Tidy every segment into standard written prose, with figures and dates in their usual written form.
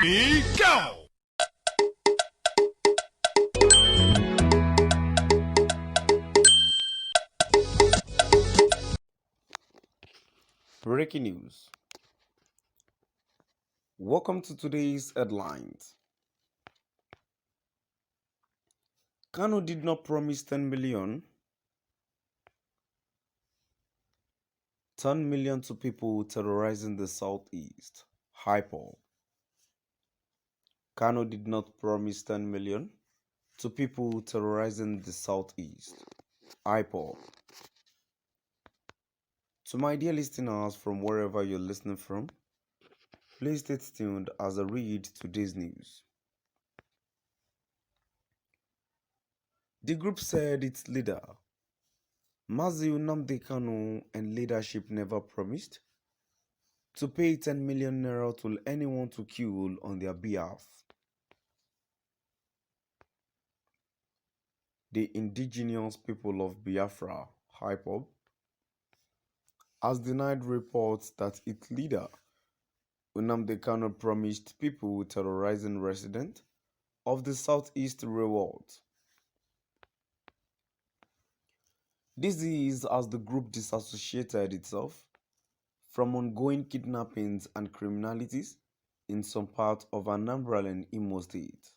Go! Breaking news. Welcome to today's headlines. Kano did not promise 10 million. 10 million to people terrorizing the southeast. Ipob. Kano did not promise 10 million to people terrorizing the southeast. Ipob. To my dear listeners from wherever you're listening from, please stay tuned as I read today's news. The group said its leader, Mazi Nnamdi Kanu, and leadership never promised to pay 10 million naira to anyone to kill on their behalf. The indigenous people of Biafra, Ipob, has denied reports that its leader, Nnamdi Kanu, promised people terrorizing residents of the southeast reward. This is as the group disassociated itself from ongoing kidnappings and criminalities in some parts of Anambra and Imo State.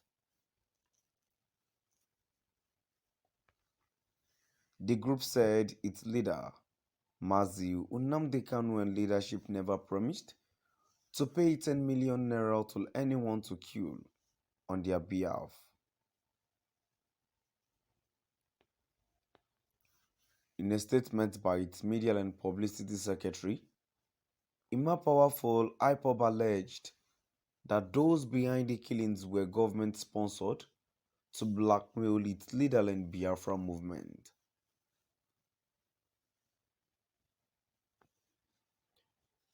The group said its leader, Mazi Nnamdi Kanu, and leadership never promised to pay 10 million naira to anyone to kill on their behalf. In a statement by its Media and Publicity Secretary, Ima Powerful, Ipob alleged that those behind the killings were government-sponsored to blackmail its leader and Biafra movement.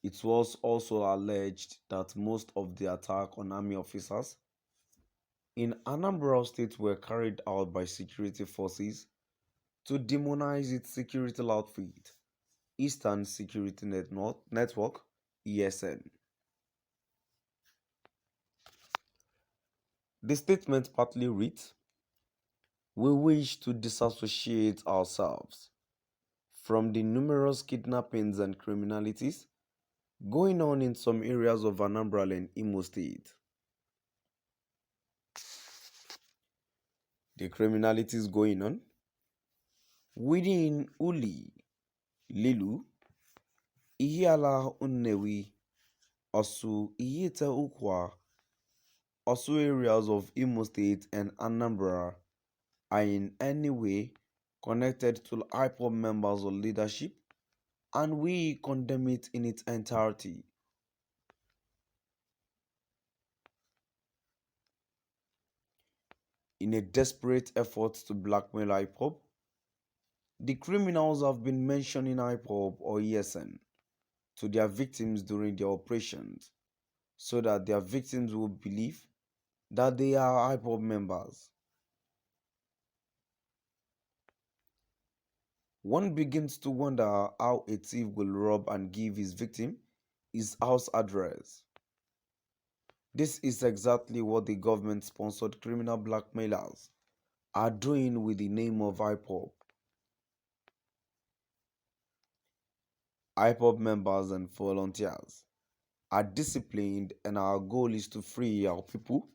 It was also alleged that most of the attack on army officers in Anambra State were carried out by security forces to demonize its security outfit, Eastern Security Network, ESN. The statement partly reads, "We wish to disassociate ourselves from the numerous kidnappings and criminalities going on in some areas of Anambra and Imo State. The criminalities going on within Uli, Lilu, Ihiala Unnewi, Osu, Iyete Ukwa, Osu areas of Imo State and Anambra are in any way connected to Ipob members or leadership, and we condemn it in its entirety." In a desperate effort to blackmail Ipob, the criminals have been mentioning Ipob or ESN to their victims during their operations so that their victims will believe that they are Ipob members. One begins to wonder how a thief will rob and give his victim his house address. This is exactly what the government-sponsored criminal blackmailers are doing with the name of Ipob. Ipob members and volunteers are disciplined, and our goal is to free our people,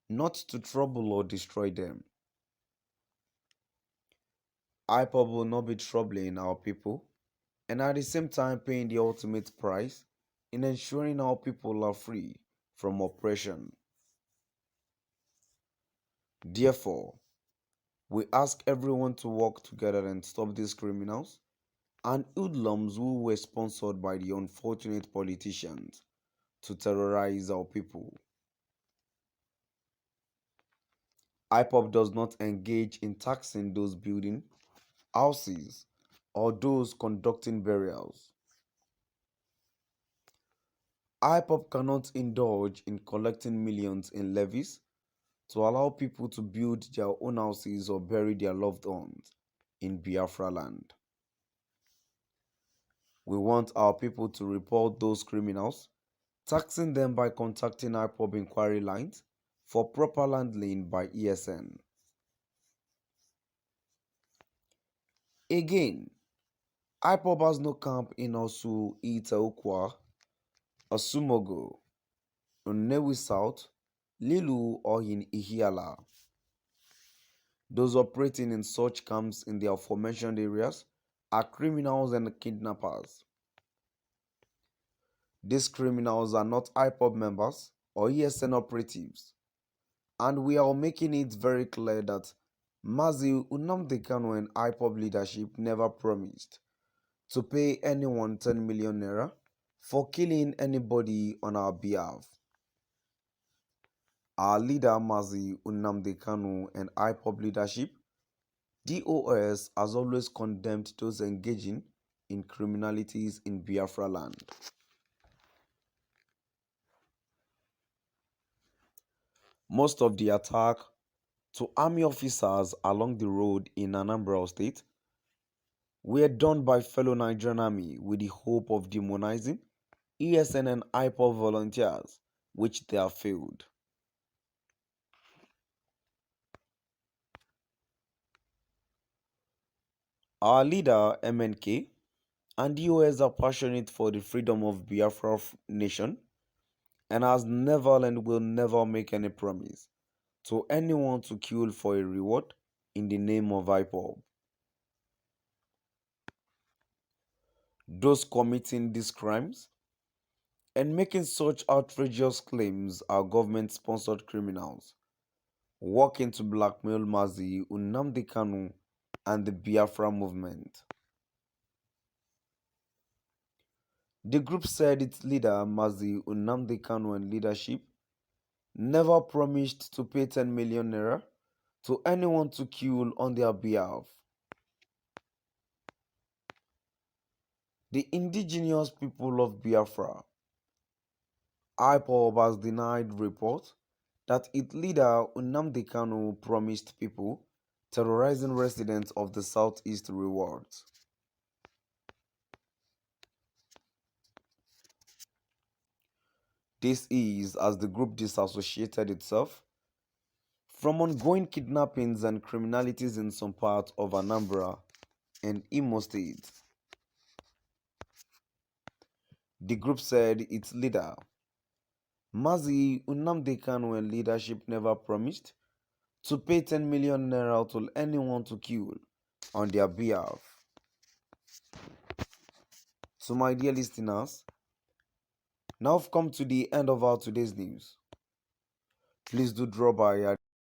not to trouble or destroy them. Ipob will not be troubling our people and at the same time paying the ultimate price in ensuring our people are free from oppression. Therefore, we ask everyone to work together and stop these criminals and hoodlums who were sponsored by the unfortunate politicians to terrorize our people. Ipob does not engage in taxing those building houses or those conducting burials. Ipob cannot indulge in collecting millions in levies to allow people to build their own houses or bury their loved ones in Biafra land. We want our people to report those criminals taxing them by contacting Ipob inquiry lines for proper handling by ESN. Again, Ipob has no camp in Osu Itaukwa, Osumogo, Nnewi South, Lilu, or in Ihiala. Those operating in such camps in the aforementioned areas are criminals and kidnappers. These criminals are not Ipob members or ESN operatives, and we are making it very clear that Mazi Nnamdi Kanu and Ipob leadership never promised to pay anyone 10 million naira for killing anybody on our behalf. Our leader Mazi Nnamdi Kanu and Ipob leadership, DOS, has always condemned those engaging in criminalities in Biafra land. Most of the attack to army officers along the road in Anambra State were done by fellow Nigerian army with the hope of demonizing ESN and IPOB volunteers, which they have failed. Our leader, MNK, and DOS are passionate for the freedom of Biafra nation and has never and will never make any promise to anyone to kill for a reward in the name of IPOB. Those committing these crimes and making such outrageous claims are government-sponsored criminals working to blackmail Mazi Nnamdi Kanu and the Biafra movement. The group said its leader, Mazi Nnamdi Kanu, and leadership never promised to pay 10 million naira to anyone to kill on their behalf. The indigenous people of Biafra, Ipob, has denied reports that its leader Nnamdi Kanu promised people terrorizing residents of the southeast rewards. This is as the group disassociated itself from ongoing kidnappings and criminalities in some parts of Anambra and Imo State. The group said its leader, Mazi Nnamdi Kanu, and leadership never promised to pay 10 million naira to anyone to kill on their behalf. So my dear listeners, now I've come to the end of our today's news. Please do drop by